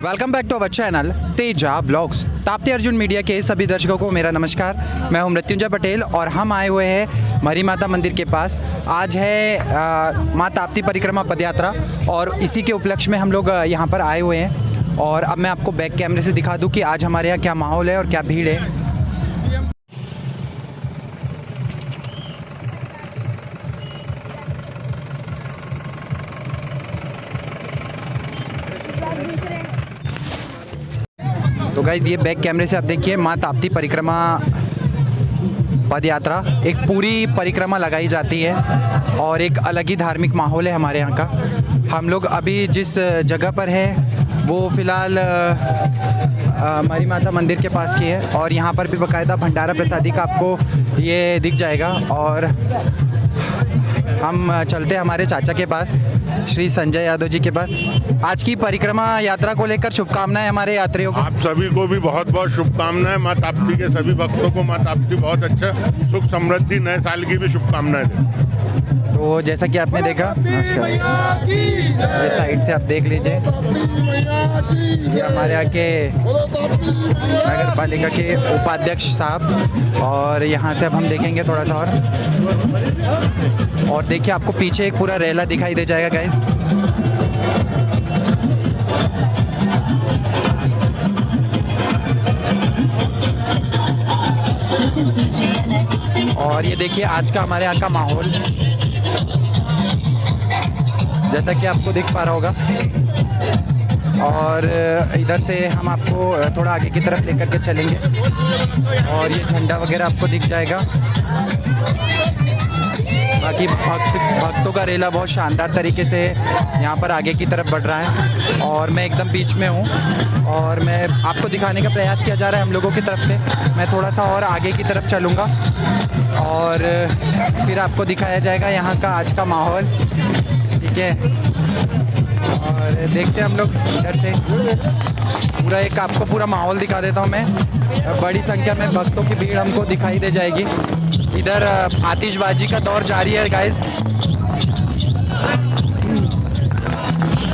Welcome back to our channel Teja vlogs. Tapti Arjun media के सभी दर्शकों को मेरा नमस्कार। मैं हूं मृत्युंजय पटेल और हम आए हुए हैं मरी माता मंदिर के पास। आज है माँ ताप्ती परिक्रमा पदयात्रा और इसी के उपलक्ष्य में हम लोग यहां पर आए हुए हैं। और अब मैं आपको बैक कैमरे से दिखा दूं कि आज हमारे यहाँ क्या माहौल है और क्या भीड़ है। तो गाइस ये बैक कैमरे से आप देखिए माँ ताप्ती परिक्रमा पद यात्रा एक पूरी परिक्रमा लगाई जाती है और एक अलग ही धार्मिक माहौल है हमारे यहाँ का। हम लोग अभी जिस जगह पर है वो फ़िलहाल मरी माता मंदिर के पास की है और यहाँ पर भी बाकायदा भंडारा प्रसादी का आपको ये दिख जाएगा। और हम चलते हैं हमारे चाचा के पास, श्री संजय यादव जी के पास। आज की परिक्रमा यात्रा को लेकर शुभकामनाएं हमारे यात्रियों को। आप सभी को भी बहुत बहुत शुभकामनाएं। माँ ताप्ती के सभी भक्तों को माँ ताप्ती बहुत अच्छा सुख समृद्धि नए साल की भी शुभकामनाएं दें। तो जैसा कि आपने देखा, ये साइड से आप देख लीजिए, ये हमारे यहाँ के नगर पालिका के उपाध्यक्ष साहब। और यहाँ से अब हम देखेंगे थोड़ा सा और देखिए आपको पीछे एक पूरा रेला दिखाई दे जाएगा गाइस। और ये देखिए आज का हमारे यहाँ का माहौल जैसा कि आपको दिख पा रहा होगा। और इधर से हम आपको थोड़ा आगे की तरफ लेकर के चलेंगे और ये झंडा वगैरह आपको दिख जाएगा। बाकी भक्तों का रेला बहुत शानदार तरीके से यहाँ पर आगे की तरफ बढ़ रहा है और मैं एकदम बीच में हूँ और मैं आपको दिखाने का प्रयास किया जा रहा है हम लोगों की तरफ से। मैं थोड़ा सा और आगे की तरफ चलूँगा और फिर आपको दिखाया जाएगा यहाँ का आज का माहौल, ठीक है। और देखते हैं हम लोग इधर से पूरा एक आपको पूरा माहौल दिखा देता हूँ मैं। बड़ी संख्या में भक्तों की भीड़ हमको दिखाई दे जाएगी। इधर आतिशबाजी का दौर जारी है गाइस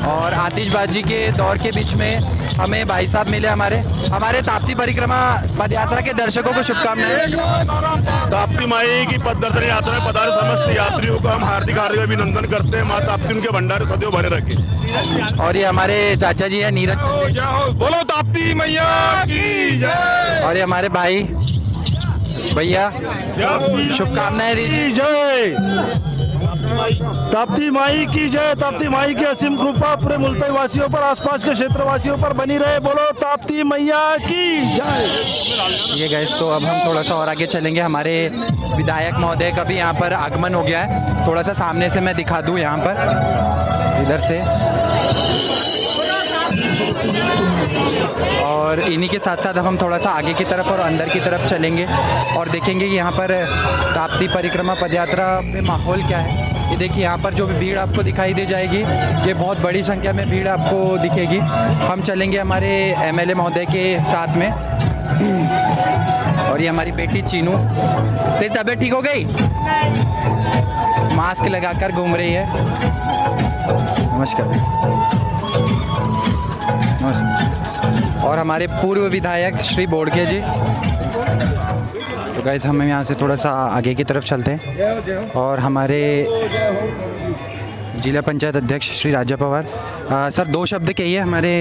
और आतिशबाजी के दौर के बीच में हमें भाई साहब मिले हमारे ताप्ती परिक्रमा पद यात्रा के दर्शकों को शुभकामनाएं। ताप्ती माई की पदयात्रा यात्रा में पधारे समस्त यात्रियों का हम हार्दिक अभिनंदन करते हैं। माँ ताप्ती उनके भंडारे सदैव भरे रखे। और ये हमारे चाचा जी है नीरज, बोलो ताप्ती मैया की जय। और ये हमारे भाई भैया शुभकामनाएं जय। ताप्ती माई की जय। ताप्ती माई की असीम कृपा पूरे मुल्ताई वासियों पर, आसपास के क्षेत्र वासियों पर बनी रहे। बोलो ताप्ती मैया की जय। ये गैस तो अब हम थोड़ा सा और आगे चलेंगे। हमारे विधायक महोदय का भी यहाँ पर आगमन हो गया है। थोड़ा सा सामने से मैं दिखा दूँ यहाँ पर इधर से। और इन्हीं के साथ साथ अब हम थोड़ा सा आगे की तरफ और अंदर की तरफ चलेंगे और देखेंगे कि यहाँ पर ताप्ती परिक्रमा पदयात्रा में माहौल क्या है। ये देखिए यहाँ पर जो भी भीड़ आपको दिखाई दे जाएगी, ये बहुत बड़ी संख्या में भीड़ आपको दिखेगी। हम चलेंगे हमारे एमएलए महोदय के साथ में। और ये हमारी बेटी चीनू, तेरी तबीयत ठीक हो गई? मास्क लगाकर घूम रही है। नमस्कार। और हमारे पूर्व विधायक श्री बोड़के जी। तो गाइस हम यहाँ से थोड़ा सा आगे की तरफ चलते हैं और हमारे जिला पंचायत अध्यक्ष श्री राजा पवार। सर दो शब्द कहिए हमारे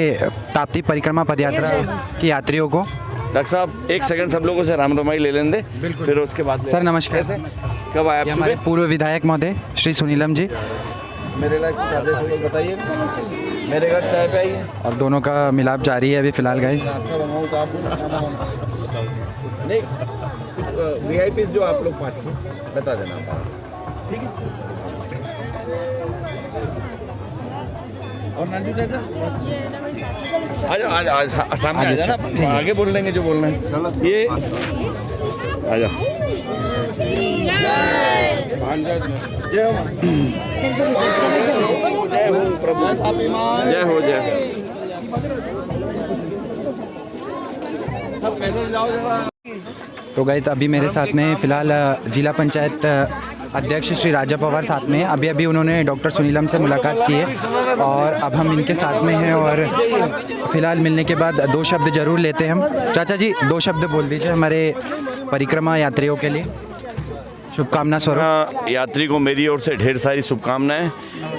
ताप्ती परिक्रमा पदयात्रा के यात्रियों को। डॉक्टर साहब एक सेकंड सब लोगों से राम रमाई ले लेंगे, फिर उसके बाद। सर नमस्कार। कब आए आप? हमारे पूर्व विधायक महोदय श्री सुनीलम जी। मेरे लायक बताइए, मेरे घर चाय पे आइए। और दोनों का मिलाप जारी है अभी फ़िलहाल गाइस। नहीं वीआईपी जो आप लोग पाँच बता देना, ठीक है। और नानू चाचा आज सामने आ जाना, आगे बोल लेंगे जो बोलना है। ये आ जा। जय हो प्रभु, जय हो जय। तो गाइस अभी मेरे साथ में फ़िलहाल जिला पंचायत अध्यक्ष श्री राजा पवार साथ में हैं। अभी अभी उन्होंने डॉक्टर सुनीलम से मुलाकात की है और अब हम इनके साथ में हैं और फिलहाल मिलने के बाद 2 शब्द जरूर लेते हैं हम। चाचा जी 2 शब्द बोल दीजिए हमारे परिक्रमा यात्रियों के लिए, शुभकामना स्वरूप। यात्री को मेरी ओर से ढेर सारी शुभकामनाएं।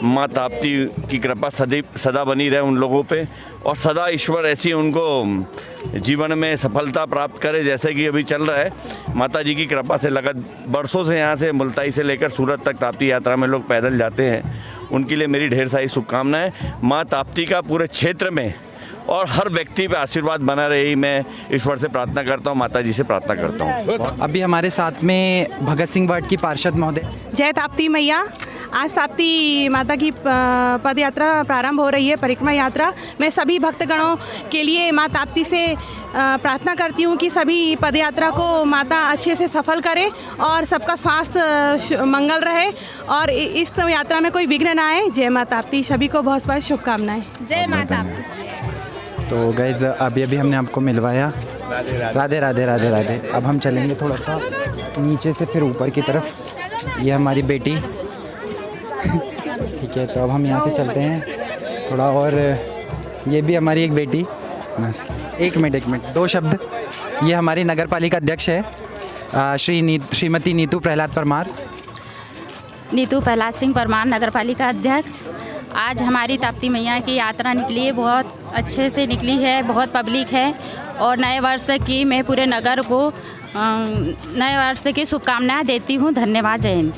माँ ताप्ती की कृपा सदा बनी रहे उन लोगों पे और सदा ईश्वर ऐसी उनको जीवन में सफलता प्राप्त करे जैसे कि अभी चल रहा है। माता जी की कृपा से लगत बरसों से यहाँ से मुल्ताई से लेकर सूरत तक ताप्ती यात्रा में लोग पैदल जाते हैं, उनके लिए मेरी ढेर सारी शुभकामनाएं। माँ ताप्ती का पूरे क्षेत्र में और हर व्यक्ति पे आशीर्वाद बना रहे ही मैं ईश्वर से प्रार्थना करता हूँ, माता जी से प्रार्थना करता हूँ। अभी हमारे साथ में भगत सिंह वार्ड की पार्षद महोदय। जय ताप्ती मैया। आज ताप्ती माता की पद यात्रा प्रारंभ हो रही है, परिक्रमा यात्रा। मैं सभी भक्तगणों के लिए माँ ताप्ती से प्रार्थना करती हूँ कि सभी पद यात्रा को माता अच्छे से सफल करे और सबका स्वास्थ्य मंगल रहे और इस यात्रा में कोई विघ्न ना आए। जय माँ ताप्ती। सभी को बहुत बहुत शुभकामनाएं। जय माता। तो गाइज अभी अभी हमने आपको मिलवाया। राधे राधे राधे राधे। अब हम चलेंगे थोड़ा सा नीचे से फिर ऊपर की तरफ। ये हमारी बेटी ठीक है, तो अब हम यहाँ से चलते हैं थोड़ा और। ये भी हमारी एक बेटी। एक मिनट 2 शब्द। ये हमारी नगर पालिका अध्यक्ष है श्रीमती नीतू प्रहलाद परमार। नीतू प्रहलाद सिंह परमार, नगर पालिका अध्यक्ष। आज हमारी ताप्ती मैया की यात्रा निकली है, बहुत अच्छे से निकली है, बहुत पब्लिक है और नए वर्ष की मैं पूरे नगर को नए वर्ष की शुभकामनाएं देती हूँ। धन्यवाद। जय हिंद।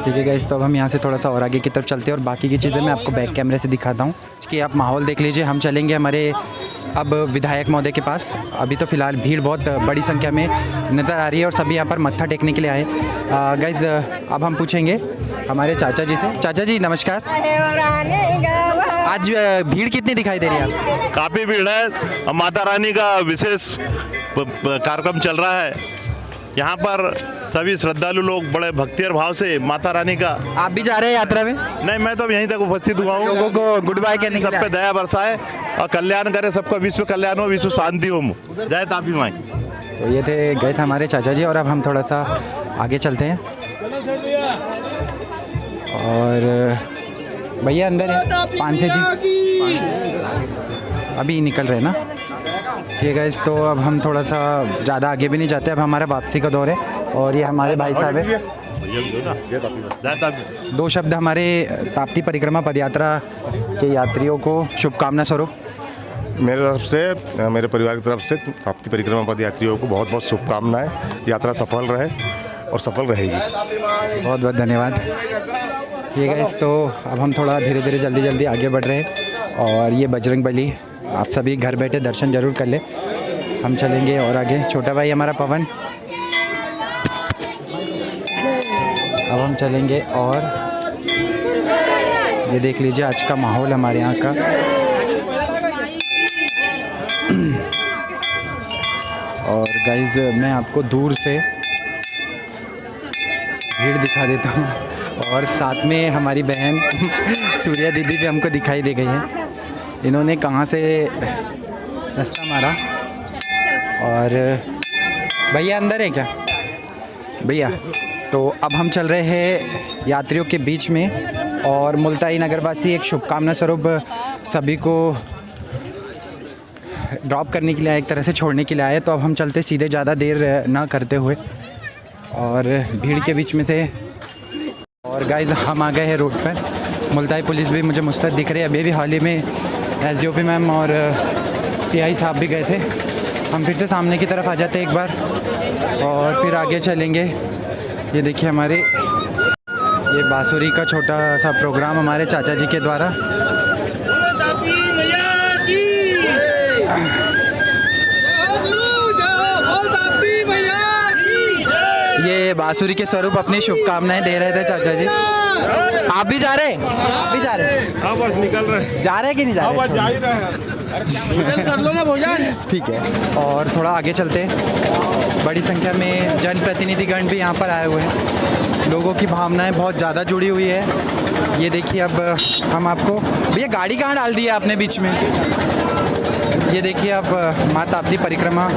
ठीक है गाइस, तो अब हम यहाँ से थोड़ा सा और आगे की तरफ चलते हैं और बाकी की चीज़ें मैं आपको बैक कैमरे से दिखाता हूँ कि आप माहौल देख लीजिए। हम चलेंगे हमारे अब विधायक महोदय के पास। अभी तो फ़िलहाल भीड़ बहुत बड़ी संख्या में नज़र आ रही है और सभी यहाँ पर मत्था टेकने के लिए आए। गाइस अब हम पूछेंगे हमारे चाचा जी से। चाचा जी नमस्कार। आज भीड़ कितनी दिखाई दे रही है? काफ़ी भीड़ है और माता रानी का विशेष कार्यक्रम चल रहा है। यहाँ पर सभी श्रद्धालु लोग बड़े भक्ति और भाव से माता रानी का। आप भी जा रहे हैं यात्रा में? नहीं, मैं तो यहीं तक उपस्थित हुआ हूँ। लोगों को गुड बाय कहने सब पे दया बरसाए और कल्याण करे, सबका विश्व कल्याण हो, विश्व शांति हो। जय ताप्ती माई। तो ये गए थे हमारे चाचा जी और अब हम थोड़ा सा आगे चलते हैं और भैया अंदर है पांचे जी अभी निकल रहे हैं ना। ठीक है गाइस, तो अब हम थोड़ा सा ज़्यादा आगे भी नहीं जाते। अब हमारा वापसी का दौर है और ये हमारे भाई साहब है। 2 शब्द हमारे ताप्ती परिक्रमा पदयात्रा के यात्रियों को शुभकामना स्वरूप। मेरे तरफ से, मेरे परिवार की तरफ से ताप्ती परिक्रमा पद यात्रियों को बहुत बहुत शुभकामनाएं। यात्रा सफल रहे और सफल रहेगी। बहुत बहुत धन्यवाद। ठीक है, तो अब हम थोड़ा धीरे धीरे जल्दी आगे बढ़ रहे हैं और ये बजरंगबली, आप सभी घर बैठे दर्शन जरूर कर ले। हम चलेंगे और आगे। छोटा भाई हमारा पवन। अब हम चलेंगे और ये देख लीजिए आज का माहौल हमारे यहाँ का। और गाइज मैं आपको दूर से भीड़ दिखा देता हूँ और साथ में हमारी बहन सूर्या दीदी भी हमको दिखाई दे गई है। इन्होंने कहाँ से रास्ता मारा। और भैया अंदर है क्या भैया? तो अब हम चल रहे हैं यात्रियों के बीच में और मुल्ताई नगरवासी एक शुभकामना स्वरूप सभी को ड्रॉप करने के लिए आए, एक तरह से छोड़ने के लिए आए। तो अब हम चलते सीधे, ज़्यादा देर ना करते हुए और भीड़ के बीच में से। और गाइस हम आ गए हैं रोड पर। मुल्ताई पुलिस भी मुझे मुस्तैद दिख रही है। अभी भी हाल ही में SDOP मैम और PI साहब भी गए थे। हम फिर से सामने की तरफ आ जाते हैं एक बार और फिर आगे चलेंगे। ये देखिए हमारे ये बांसुरी का छोटा सा प्रोग्राम हमारे चाचा जी के द्वारा। ये बांसुरी के स्वरूप अपनी शुभकामनाएं दे रहे थे चाचा जी। आप भी जा रहे हैं? आप भी जा रहे हैं? हाँ, बस निकल रहे। जा रहे हैं कि नहीं जा रहे? जा ही रहे कर लो ना भोजन। ठीक है, और थोड़ा आगे चलते हैं। बड़ी संख्या में जनप्रतिनिधिगण भी यहाँ पर आए हुए हैं। लोगों की भावनाएं बहुत ज़्यादा जुड़ी हुई है। ये देखिए, अब हम आपको भैया गाड़ी कहाँ डाल दी है आपने बीच में? ये देखिए, अब माँ ताप्ती परिक्रमा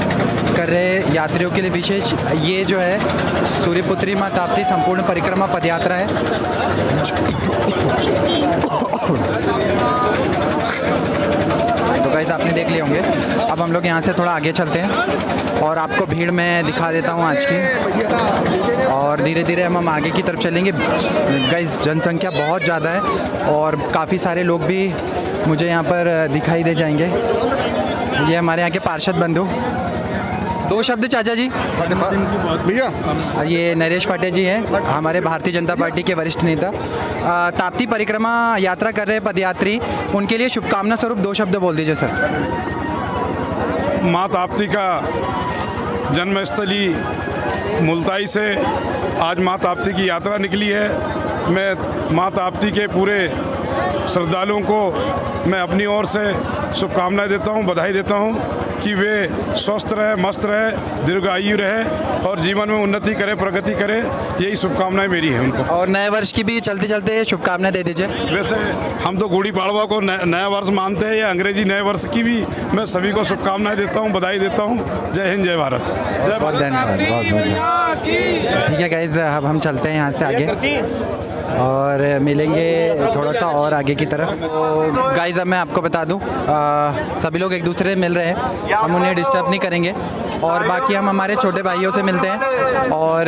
कर रहे यात्रियों के लिए विशेष ये जो है सूर्यपुत्री माँ ताप्ती संपूर्ण परिक्रमा पदयात्रा है। तो गाइस आपने देख लिए होंगे। अब हम लोग यहाँ से थोड़ा आगे चलते हैं और आपको भीड़ में दिखा देता हूँ आज की, और धीरे धीरे हम आगे की तरफ चलेंगे। गाइस जनसंख्या बहुत ज़्यादा है और काफ़ी सारे लोग भी मुझे यहाँ पर दिखाई दे जाएंगे। ये हमारे यहाँ के पार्षद बंधु, 2 शब्द चाचा जी। भैया ये नरेश पाटिल जी हैं, हमारे भारतीय जनता पार्टी के वरिष्ठ नेता। ताप्ती परिक्रमा यात्रा कर रहे पदयात्री, उनके लिए शुभकामना स्वरूप 2 शब्द बोल दीजिए सर। माँ ताप्ती का जन्मस्थली मुल्ताई से आज माँ ताप्ती की यात्रा निकली है। मैं माँ ताप्ती के पूरे श्रद्धालुओं को मैं अपनी ओर से शुभकामनाएं देता हूं, बधाई देता हूं कि वे स्वस्थ रहे, मस्त रहे, दीर्घायु रहे और जीवन में उन्नति करे, प्रगति करे। यही शुभकामनाएं मेरी हैं उनको। और नए वर्ष की भी चलते चलते शुभकामनाएं दे दीजिए। वैसे हम तो गुड़ी पाड़वा को नया वर्ष मानते हैं, या अंग्रेजी नए वर्ष की भी मैं सभी को शुभकामनाएं देता हूं, बधाई देता हूं। जय हिंद, जय भारत। बहुत धन्यवाद, बहुत बहुत। ठीक है गाइस, अब हम चलते हैं यहाँ से आगे और मिलेंगे थोड़ा सा और आगे की तरफ। तो गाइस अब मैं आपको बता दूं, सभी लोग एक दूसरे से मिल रहे हैं, हम उन्हें डिस्टर्ब नहीं करेंगे। और बाकी हम हमारे छोटे भाइयों से मिलते हैं और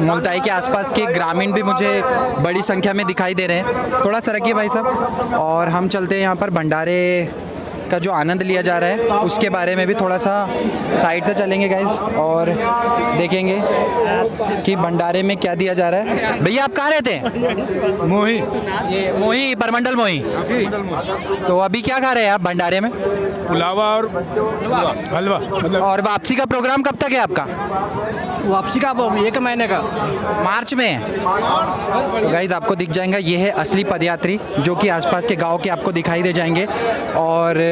मुल्ताई के आसपास के ग्रामीण भी मुझे बड़ी संख्या में दिखाई दे रहे हैं। थोड़ा सरकिए भाई साहब, और हम चलते हैं यहाँ पर भंडारे का जो आनंद लिया जा रहा है उसके बारे में भी थोड़ा सा साइड से चलेंगे गाइस और देखेंगे कि भंडारे में क्या दिया जा रहा है। भैया आप कहाँ रहते हैं? मोही। ये मोही, परमंडल मोही। तो अभी क्या खा रहे हैं आप भंडारे में? पुलावा और हलवा। और वापसी का प्रोग्राम कब तक है आपका? वापसी का 1 महीने का, मार्च में है। तो गाइस आपको दिख जाएगा, ये है असली पदयात्री जो कि आसपास के गांव के आपको दिखाई दे जाएंगे। और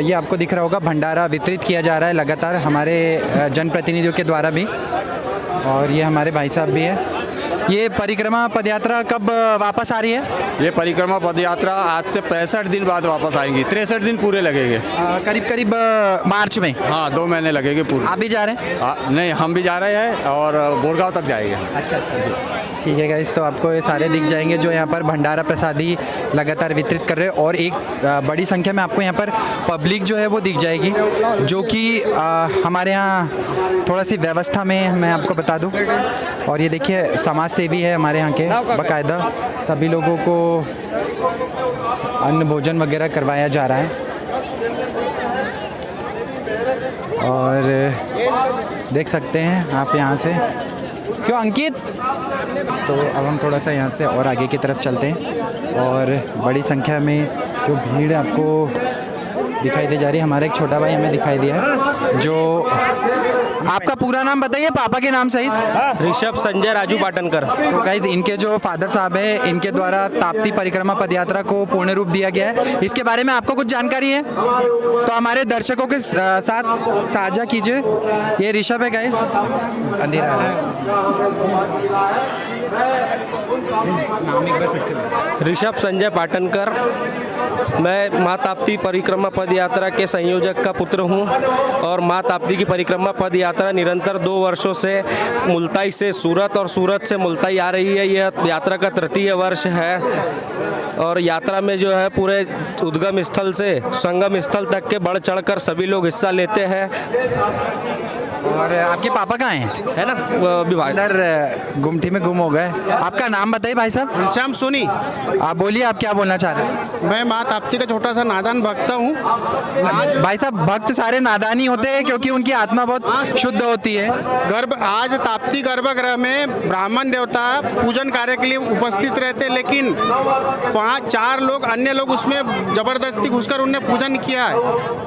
ये आपको दिख रहा होगा, भंडारा वितरित किया जा रहा है लगातार हमारे जनप्रतिनिधियों के द्वारा भी। और ये हमारे भाई साहब भी हैं। ये परिक्रमा पदयात्रा कब वापस आ रही है? ये परिक्रमा पदयात्रा आज से 65 दिन बाद वापस आएंगी। 63 दिन पूरे लगेंगे। करीब करीब मार्च में। हाँ, 2 महीने लगेंगे पूरे। आप भी जा रहे हैं? नहीं, हम भी जा रहे हैं और बोरगांव तक जाएंगे। अच्छा जी, ठीक है गाइस। तो आपको ये सारे दिख जाएंगे जो यहाँ पर भंडारा प्रसादी लगातार वितरित कर रहे हैं। और एक बड़ी संख्या में आपको यहाँ पर पब्लिक जो है वो दिख जाएगी, जो कि हमारे यहाँ थोड़ा सी व्यवस्था में मैं आपको बता दूँ। और ये देखिए समाज सेवी है हमारे यहाँ के, बाकायदा सभी लोगों को अन्न भोजन वगैरह करवाया जा रहा है। और देख सकते हैं आप यहाँ से। क्यों अंकित? तो अब हम थोड़ा सा यहाँ से और आगे की तरफ चलते हैं और बड़ी संख्या में जो भीड़ आपको दिखाई दे जा रही है। हमारा एक छोटा भाई हमें दिखाई दिया है। जो आपका पूरा नाम बताइए पापा के नाम सहित। ऋषभ संजय राजू पाटनकर। तो गाइस इनके जो फादर साहब है, इनके द्वारा ताप्ती परिक्रमा पदयात्रा को पूर्ण रूप दिया गया है। इसके बारे में आपको कुछ जानकारी है तो हमारे दर्शकों के साथ साझा कीजिए। ये ऋषभ है गाइस, अंधेरा है। नाम एक बार फिर से। ऋषभ संजय पाटनकर। मैं माँ ताप्ती परिक्रमा पद यात्रा के संयोजक का पुत्र हूँ और माँ ताप्ती की परिक्रमा पद यात्रा निरंतर 2 वर्षों से मुल्ताई से सूरत और सूरत से मुल्ताई आ रही है। यह यात्रा का 3य वर्ष है और यात्रा में जो है पूरे उद्गम स्थल से संगम स्थल तक के बढ़ चढ़कर सभी लोग हिस्सा लेते हैं। और आपके पापा कहाँ हैं? है ना, विभाग अंदर गुमटी में गुम हो गए। आपका नाम बताइए भाई साहब। घनश्याम सोनी। आप बोलिए, आप क्या बोलना चाह रहे हैं? मैं माँ ताप्ती का छोटा सा नादान भक्त हूँ। भाई साहब, भक्त सारे नादानी होते हैं क्योंकि उनकी आत्मा बहुत शुद्ध होती है। आज ताप्ती गर्भगृह में ब्राह्मण देवता पूजन कार्य के लिए उपस्थित रहते, लेकिन 5-4 लोग अन्य लोग उसमें जबरदस्ती घुसकर उनने पूजन किया है।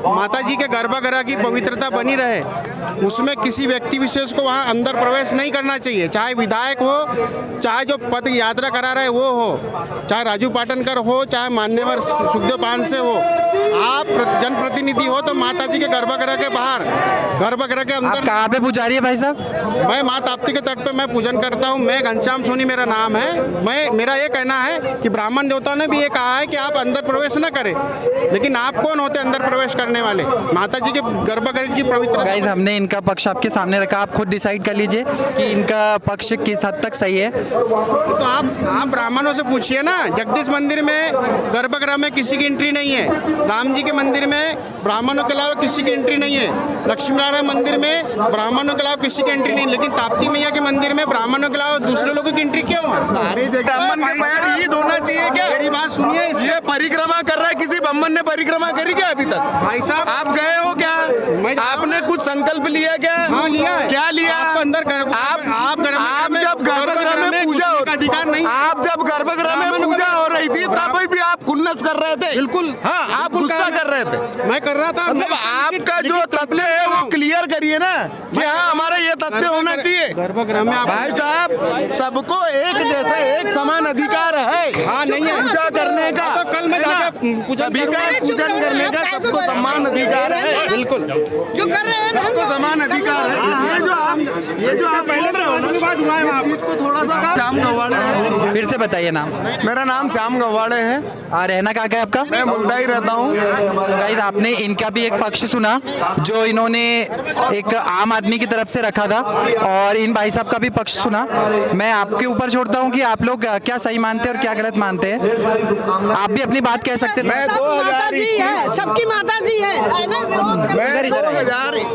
माता जी के गर्भगृह की पवित्रता बनी रहे, उसमें किसी व्यक्ति विशेष को वहाँ अंदर प्रवेश नहीं करना चाहिए, चाहे विधायक हो, चाहे जो पद यात्रा करा रहे वो हो, चाहे राजू पाटनकर हो, चाहे माननीय हमारे सुखदेव पान से हो, आप जनप्रतिनिधि हो तो माता जी के गर्भगृह के बाहर, गर्भगृह के अंदर। कहाँ पे पुजारी है भाई साहब? मैं माँ ताप्ती के तट पे मैं पूजन करता हूँ। मैं घनश्याम सोनी मेरा नाम है। मेरा ये कहना है कि ब्राह्मण देवताओं ने भी ये कहा है कि आप अंदर प्रवेश न करें, लेकिन आप कौन होते अंदर प्रवेश करने वाले? माता जी के गर्भगृह की पवित्र। गाइस, हमने इनका पक्ष आपके सामने रखा, आप खुद डिसाइड कर लीजिए कि इनका पक्ष किस हद तक सही है। तो आप ब्राह्मणों से पूछिए ना। जगदीश मंदिर में गर्भगृह में किसी की एंट्री नहीं है। राम जी के मंदिर में ब्राह्मणों के अलावा किसी की एंट्री नहीं है। लक्ष्मी नारायण मंदिर में ब्राह्मणों के अलावा किसी की एंट्री नहीं, लेकिन ताप्ती मैया के मंदिर में ब्राह्मणों के अलावा दूसरे लोगों की एंट्री क्यों है? सारी जगह ब्राह्मण के पैर ईद होना चाहिए क्या? मेरी बात सुनिए। ये परिक्रमा कर रहा है, किसी ब्राह्मण ने परिक्रमा करी क्या अभी तक? भाई साहब, आप गए हो क्या? आपने कुछ संकल्प लिया क्या? हाँ, लिया है। क्या लिया? आप अंदर आप जब गर्भगृह में पूजा हो, अधिकार नहीं, आप जब गर्भगृह में पूजा हो रही थी तब भी आप खुन्नस कर रहे थे। बिल्कुल। हाँ, आप गुस्सा कर रहे थे। मैं कर रहा था। मतलब आपका जो तथ्य है वो क्लियर करिए ना कि हाँ हमारा ये तथ्य होना चाहिए। गर्भगृह में भाई साहब, सबको एक जैसा एक समान अधिकार है। हाँ, नहीं है पूजा करने का। तो कल मैं जाके सभी का पूजन करने का सबको समान अधिकार है। बिल्कुल, जो कर रहे हैं सबको समान अधिकार है। ये जो आप बोल रहे हो ना, बात हुआ है वहाँ को थोड़ा सा। श्याम गवाड़े है। फिर से बताइए नाम। मेरा नाम श्याम गवाड़े है। रहना कहाँ का है आपका? मैं मुल्ताई रहता हूँ। गाइस, आपने इनका भी एक पक्ष सुना जो इन्होंने एक आम आदमी की तरफ से रखा था, और इन भाई साहब का भी पक्ष सुना। मैं आपके ऊपर छोड़ता हूँ कि आप लोग क्या सही मानते हैं और क्या गलत मानते हैं। आप भी अपनी बात कह सकते हैं। मैं 2021 सबकी माता जी है। मैं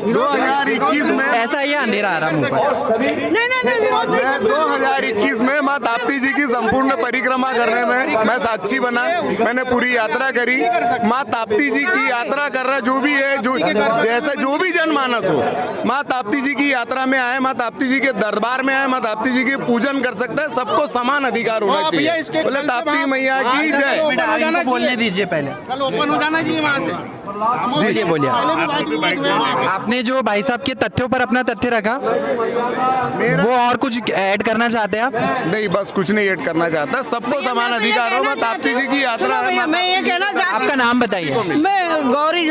2021 में ऐसा ही अंधेरा आ रहा मुंह पर। मैं 2021 में माँ ताप्ती जी की संपूर्ण परिक्रमा करने में मैं साक्षी बना। मैंने पूरी यात्रा करी। माँ ताप्ती जी की यात्रा कर रहा जो भी है, जो जैसे जो भी जनमानस हो, माँ ताप्ती जी की यात्रा में आए, माँ ताप्ती जी के दरबार में आए, माँ ताप्ती जी की पूजन कर सकता है। सबको समान अधिकार होना चाहिए। बोले ताप्ती मैया की जय। बोलने दीजिए पहले। कल ओपन हो जाना चाहिए वहाँ से। जी बोलिए। आपने जो भाई साहब के तथ्यों पर अपना तथ्य रखा, वो और कुछ ऐड करना चाहते हैं आप? नहीं, बस कुछ नहीं ऐड करना चाहता। सबको समान अधिकार हो। माँ ताप्ती जी की यात्रा है। मैं ये कहना चाहती हूँ। आपका नाम बताइए। मैं गौरी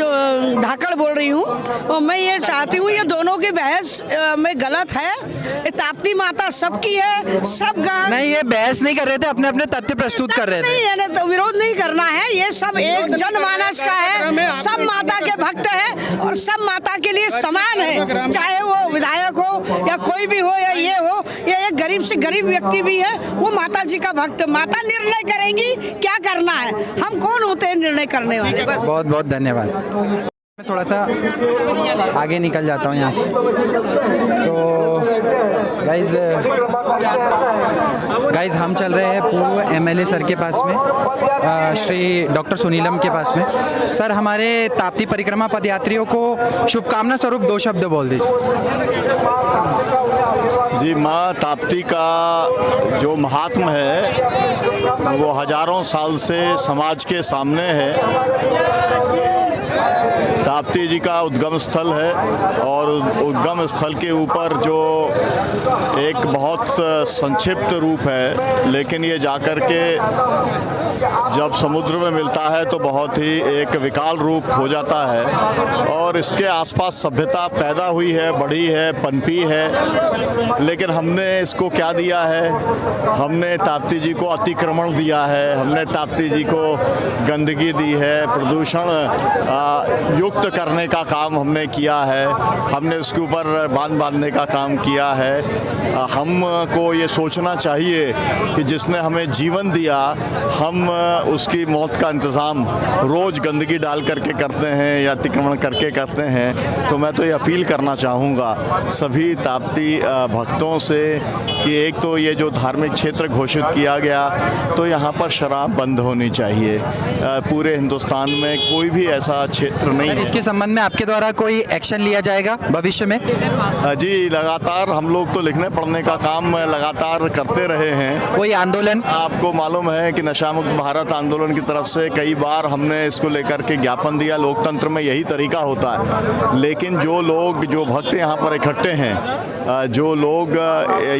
धाकड़ बोल रही हूँ, और मैं ये चाहती हूँ ये दोनों की बहस में गलत है। ताप्ती माता सबकी है, सब नहीं, ये बहस नहीं कर रहे थे, अपने अपने तथ्य प्रस्तुत कर रहे थे। नहीं, तो विरोध नहीं करना है। ये सब एक जनमानस का है, सब माता के भक्त है और सब माता के लिए समान है। चाहे वो विधायक हो या कोई भी हो या ये हो, या एक गरीब से गरीब व्यक्ति भी है, वो माता जी का भक्त। माता निर्णय करेंगी क्या करना है, हम कौन होते हैं निर्णय करने वाले। बहुत बहुत धन्यवाद। मैं थोड़ा सा आगे निकल जाता हूँ यहाँ से। तो गाइज हम चल रहे हैं पूर्व एमएलए सर के पास में, श्री डॉक्टर सुनीलम के पास में। सर, हमारे ताप्ती परिक्रमा पदयात्रियों को शुभकामना स्वरूप 2 शब्द बोल दीजिए। जी, माँ ताप्ती का जो महात्म है वो हजारों साल से समाज के सामने है। ताप्ती जी का उद्गम स्थल है, और उद्गम स्थल के ऊपर जो एक बहुत संक्षिप्त रूप है, लेकिन ये जाकर के जब समुद्र में मिलता है तो बहुत ही एक विकाल रूप हो जाता है। और इसके आसपास सभ्यता पैदा हुई है, बढ़ी है, पनपी है, लेकिन हमने इसको क्या दिया है? हमने ताप्ती जी को अतिक्रमण दिया है, हमने ताप्ती जी को गंदगी दी है, प्रदूषण युक्त करने का काम हमने किया है, हमने उसके ऊपर बांध बांधने का काम किया है। हमको ये सोचना चाहिए कि जिसने हमें जीवन दिया, हम उसकी मौत का इंतज़ाम रोज़ गंदगी डाल करके करते हैं या अतिक्रमण करके करते हैं। तो मैं तो ये अपील करना चाहूँगा सभी ताप्ती भक्तों से कि एक तो ये जो धार्मिक क्षेत्र घोषित किया गया, तो यहाँ पर शराब बंद होनी चाहिए। पूरे हिंदुस्तान में कोई भी ऐसा क्षेत्र नहीं है। इसके संबंध में आपके द्वारा कोई एक्शन लिया जाएगा भविष्य में? जी, लगातार हम लोग तो लिखने पढ़ने का काम लगातार करते रहे हैं। कोई आंदोलन? आपको मालूम है कि नशा मुक्त भारत आंदोलन की तरफ से कई बार हमने इसको लेकर के ज्ञापन दिया। लोकतंत्र में यही तरीका होता है। लेकिन जो लोग, जो भक्त यहाँ पर इकट्ठे हैं, जो लोग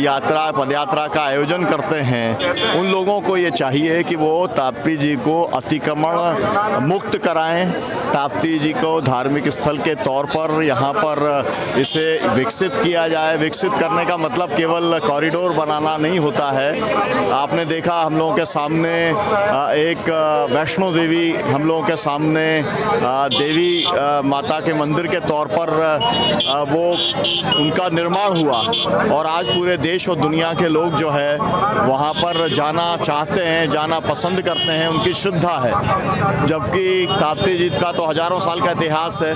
यात्रा पदयात्रा का आयोजन करते हैं, उन लोगों को ये चाहिए कि वो ताप्ती जी को अतिक्रमण मुक्त कराएं। ताप्ती जी को धार्मिक स्थल के तौर पर यहाँ पर इसे विकसित किया जाए। विकसित करने का मतलब केवल कॉरिडोर बनाना नहीं होता है। आपने देखा हम लोगों के सामने एक वैष्णो देवी, हम लोगों के सामने देवी माता के मंदिर के तौर पर वो उनका निर्माण हुआ और आज पूरे देश और दुनिया के लोग जो है वहाँ पर जाना चाहते हैं, जाना पसंद करते हैं, उनकी श्रद्धा है। जबकि ताप्ती जी का तो हज़ारों साल का इतिहास है।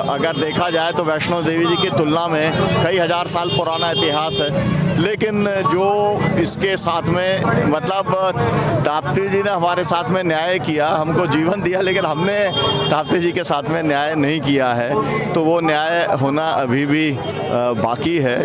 अगर देखा जाए तो वैष्णो देवी जी की तुलना में कई हज़ार साल पुराना इतिहास है। लेकिन जो इसके साथ में मतलब ताप्ती जी ने हमारे साथ में न्याय किया, हमको जीवन दिया, लेकिन हमने ताप्ती जी के साथ में न्याय नहीं किया है। तो वो न्याय होना अभी भी बाकी है।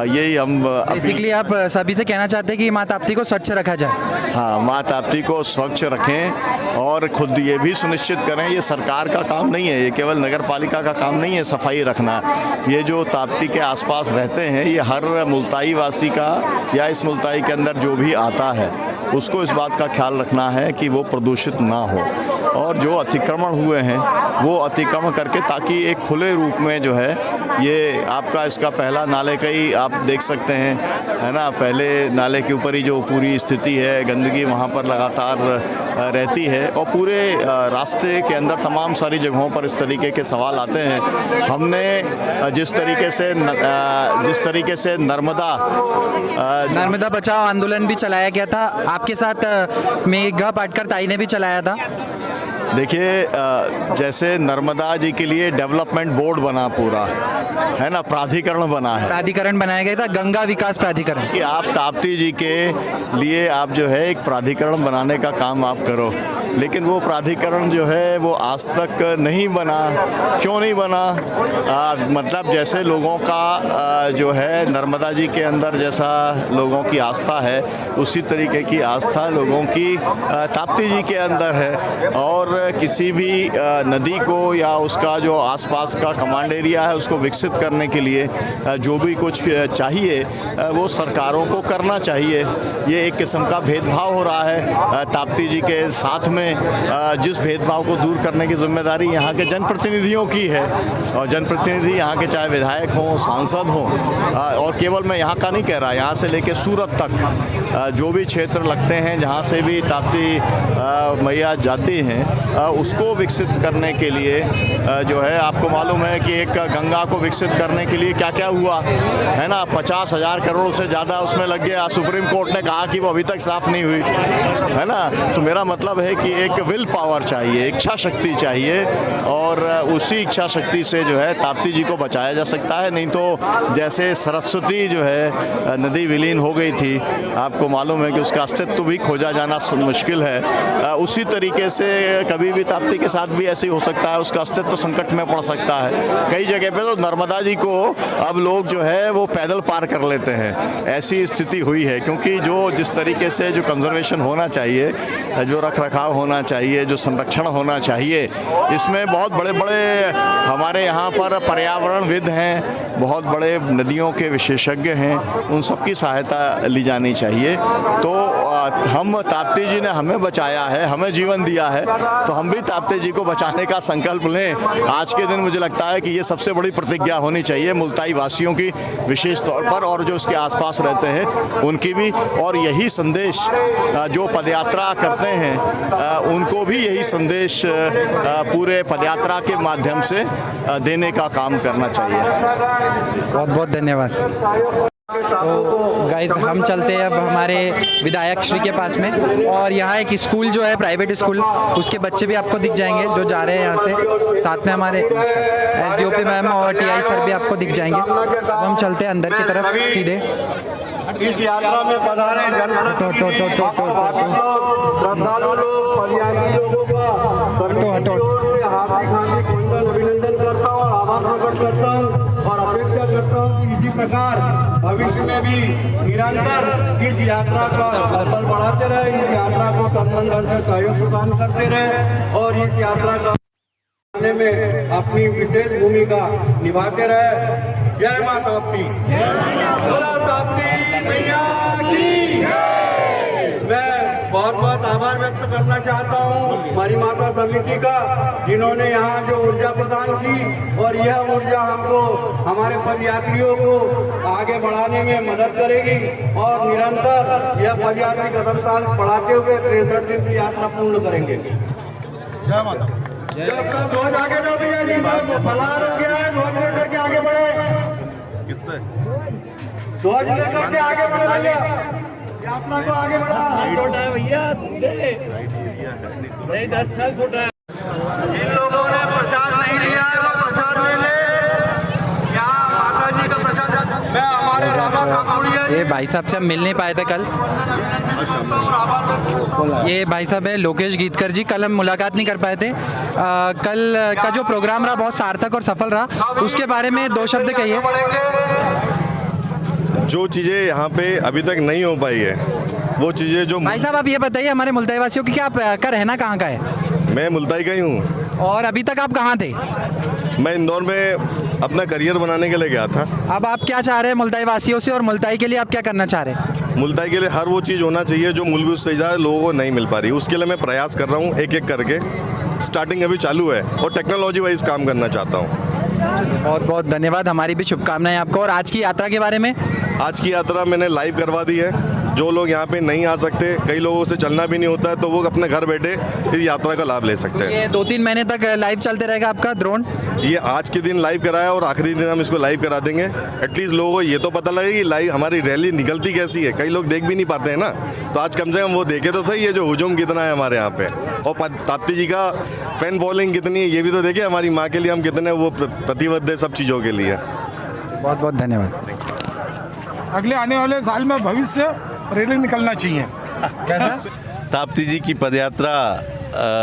यही हम बेसिकली आप सभी से कहना चाहते हैं कि माँ ताप्ती को स्वच्छ रखा जाए? हाँ, माँ ताप्ती को स्वच्छ रखें और खुद ये भी सुनिश्चित करें। ये सरकार का काम नहीं है, ये केवल नगर पालिका का काम नहीं है सफाई रखना। ये जो ताप्ती के आसपास रहते हैं, ये हर मुल्ताई वासी का या इस मुल्ताई के अंदर जो भी आता है उसको इस बात का ख्याल रखना है कि वो प्रदूषित ना हो। और जो अतिक्रमण हुए हैं वो अतिक्रमण करके, ताकि एक खुले रूप में जो है ये आपका इसका पहला नाले का ही आप देख सकते हैं, है ना। पहले नाले के ऊपर ही जो पूरी स्थिति है, गंदगी वहाँ पर लगातार रहती है और पूरे रास्ते के अंदर तमाम सारी जगहों पर इस तरीके के सवाल आते हैं। हमने जिस तरीके से नर्मदा बचाओ आंदोलन भी चलाया गया था, आपके साथ मेघा पाटकर ताई ने भी चलाया था। देखिए, जैसे नर्मदा जी के लिए डेवलपमेंट बोर्ड बना, पूरा है ना, प्राधिकरण बना है, प्राधिकरण बनाया गया था, गंगा विकास प्राधिकरण, कि आप ताप्ती जी के लिए आप जो है एक प्राधिकरण बनाने का काम आप करो। लेकिन वो प्राधिकरण जो है वो आज तक नहीं बना। क्यों नहीं बना? मतलब जैसे लोगों का जो है नर्मदा जी के अंदर जैसा लोगों की आस्था है, उसी तरीके की आस्था लोगों की ताप्ती जी के अंदर है। और किसी भी नदी को या उसका जो आसपास का कमांड एरिया है उसको विकसित करने के लिए जो भी कुछ चाहिए वो सरकारों को करना चाहिए। ये एक किस्म का भेदभाव हो रहा है ताप्ती जी के साथ में। जिस भेदभाव को दूर करने की जिम्मेदारी यहाँ के जनप्रतिनिधियों की है, और जनप्रतिनिधि यहाँ के चाहे विधायक हों, सांसद हों, और केवल मैं यहाँ का नहीं कह रहा, यहाँ से लेके सूरत तक जो भी क्षेत्र लगते हैं जहाँ से भी ताप्ती मैया जाती हैं, उसको विकसित करने के लिए जो है, आपको मालूम है कि एक गंगा को विकसित करने के लिए क्या क्या हुआ है ना, 50,000 करोड़ से ज़्यादा उसमें लग गया। सुप्रीम कोर्ट ने कहा कि वो अभी तक साफ़ नहीं हुई, है ना। तो मेरा मतलब है कि एक विल पावर चाहिए, इच्छा शक्ति चाहिए, और उसी इच्छा शक्ति से जो है ताप्ती जी को बचाया जा सकता है। नहीं तो जैसे सरस्वती जो है नदी विलीन हो गई थी, आपको मालूम है कि उसका अस्तित्व भी खोजा जाना मुश्किल है, उसी तरीके से कभी भी ताप्ती के साथ भी ऐसे ही हो सकता है, उसका अस्तित्व संकट में पड़ सकता है। कई जगह पे तो नर्मदा जी को अब लोग जो है वो पैदल पार कर लेते हैं, ऐसी स्थिति हुई है। क्योंकि जो जिस तरीके से जो कंजर्वेशन होना चाहिए, जो रख रखाव होना चाहिए, जो संरक्षण होना चाहिए, इसमें बहुत बड़े बड़े हमारे यहाँ पर पर्यावरणविद हैं, बहुत बड़े नदियों के विशेषज्ञ हैं, उन सबकी सहायता ली जानी चाहिए। तो हम ताप्ती जी ने हमें बचाया है, हमें जीवन दिया है, तो हम भी ताप्ती जी को बचाने का संकल्प लें। आज के दिन मुझे लगता है कि ये सबसे बड़ी प्रतिज्ञा होनी चाहिए मुल्ताई वासियों की विशेष तौर पर, और जो उसके आसपास रहते हैं उनकी भी। और यही संदेश जो पदयात्रा करते हैं उनको भी यही संदेश पूरे पदयात्रा के माध्यम से देने का काम करना चाहिए। बहुत बहुत धन्यवाद। तो गाइस, हम चलते हैं अब हमारे विधायक श्री के पास में, और यहाँ एक स्कूल जो है प्राइवेट स्कूल, उसके बच्चे भी आपको दिख जाएंगे जो जा रहे हैं यहाँ से। साथ में हमारे SDOP मैम और TI सर भी आपको दिख जाएंगे। अब हम चलते हैं अंदर की तरफ सीधे। इस यात्रा में पधारे श्रद्धालु लोग, वतन अभिनंदन करता हूँ और आभार प्रकट करता हूँ और अपेक्षा करता हूँ कि इसी प्रकार भविष्य में भी निरंतर इस यात्रा का बल बढ़ाते रहे, इस यात्रा को तन मन धन से सहयोग प्रदान करते रहे और इस यात्रा का में अपनी विशेष भूमिका निभाते रहे। जय मां ताप्ती, बोलो ताप्ती मैया की जय। मैं बहुत बहुत आभार व्यक्त करना चाहता हूँ हमारी माता समिति का, जिन्होंने यहाँ जो ऊर्जा प्रदान की और यह ऊर्जा हमको हमारे पदयात्रियों को आगे बढ़ाने में मदद करेगी और निरंतर यह पदयात्री कदम ताल बढ़ाते हुए 63 दिन की यात्रा पूर्ण करेंगे। जय माता। ध्वज आगे जाओ भैया जी, फलार हो गया है, ध्वज लेकर के आगे बढ़े, ध्वज लेकर के आगे बढ़े भैया, यात्रा को आगे बढ़ा। छोटा है भैया, नहीं 10 साल छोटा है। जिन लोगों ने प्रसाद नहीं लिया है वो प्रसाद ले ले, यहाँ माता जी का प्रसाद। मैं हमारे रामा काकुड़िया, ये भाई साहब से हम मिल नहीं पाए थे कल। ये भाई साहब है लोकेश गीतकर जी, कल हम मुलाकात नहीं कर पाए थे। कल का जो प्रोग्राम रहा बहुत सार्थक और सफल रहा, उसके बारे में 2 शब्द कहिए। जो चीज़ें यहाँ पे अभी तक नहीं हो पाई है वो चीज़ें जो भाई साहब आप ये बताइए हमारे मुल्ताई वासियों की क्या आपका रहना कहाँ का है? मैं मुल्ताई का ही हूँ। और अभी तक आप कहाँ थे? मैं इंदौर में अपना करियर बनाने के लिए गया था। अब आप क्या चाह रहे हैं मुल्ताई वासियों से और मुल्ताई के लिए आप क्या करना चाह रहे हैं? मुल्ताई के लिए हर वो चीज़ होना चाहिए जो मूलभूत सुविधा लोगों को नहीं मिल पा रही, उसके लिए मैं प्रयास कर रहा हूँ एक एक करके। स्टार्टिंग अभी चालू है और टेक्नोलॉजी वाइज काम करना चाहता हूँ। बहुत बहुत धन्यवाद, हमारी भी शुभकामनाएं आपको। और आज की यात्रा के बारे में? आज की यात्रा मैंने लाइव करवा दी है। जो लोग यहाँ पे नहीं आ सकते, कई लोगों से चलना भी नहीं होता है, तो वो अपने घर बैठे इस यात्रा का लाभ ले सकते हैं। ये 2-3 महीने तक लाइव चलते रहेगा आपका ड्रोन? ये आज के दिन लाइव कराया और आखिरी दिन हम इसको लाइव करा देंगे। एटलीस्ट लोगों को ये तो पता लगे कि लाइव हमारी रैली निकलती कैसी है। कई लोग देख भी नहीं पाते हैं ना, तो आज कम से कम वो देखे तो सही है जो हुजूम कितना है हमारे यहाँ पे, और ताप्ती जी का फैन फॉलोइंग कितनी है ये भी तो देखे। हमारी माँ के लिए हम कितने वो प्रतिबद्ध है सब चीज़ों के लिए। बहुत बहुत धन्यवाद। अगले आने वाले साल में भविष्य रैली निकलना चाहिए। कैसा? ताप्ती जी की पदयात्रा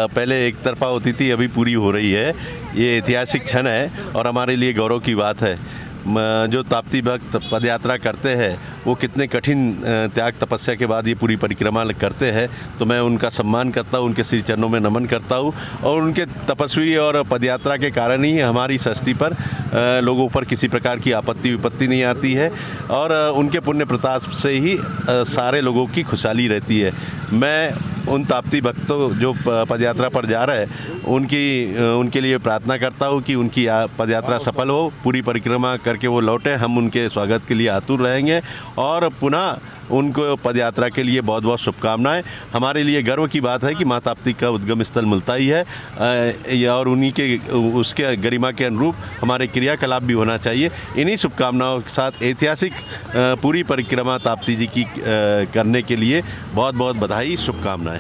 पहले एक तरफा होती थी, अभी पूरी हो रही है। ये ऐतिहासिक क्षण है और हमारे लिए गौरव की बात है। जो ताप्ती भक्त पदयात्रा करते हैं वो कितने कठिन त्याग तपस्या के बाद ये पूरी परिक्रमा करते हैं, तो मैं उनका सम्मान करता हूँ, उनके श्री चरणों में नमन करता हूँ। और उनके तपस्वी और पदयात्रा के कारण ही हमारी सृष्टि पर लोगों पर किसी प्रकार की आपत्ति विपत्ति नहीं आती है और उनके पुण्य प्रताप से ही सारे लोगों की खुशहाली रहती है। मैं उन ताप्ती भक्तों जो पदयात्रा पर जा रहे हैं उनके लिए प्रार्थना करता हूँ कि उनकी पदयात्रा सफल हो, पूरी परिक्रमा करके वो लौटे। हम उनके स्वागत के लिए आतुर रहेंगे और पुनः उनको पदयात्रा के लिए बहुत बहुत शुभकामनाएं। हमारे लिए गर्व की बात है कि माँ ताप्ती का उद्गम स्थल मुल्ताई है और उन्हीं के उसके गरिमा के अनुरूप हमारे क्रियाकलाप भी होना चाहिए। इन्हीं शुभकामनाओं के साथ ऐतिहासिक पूरी परिक्रमा ताप्ती जी की करने के लिए बहुत बहुत बधाई, शुभकामनाएं।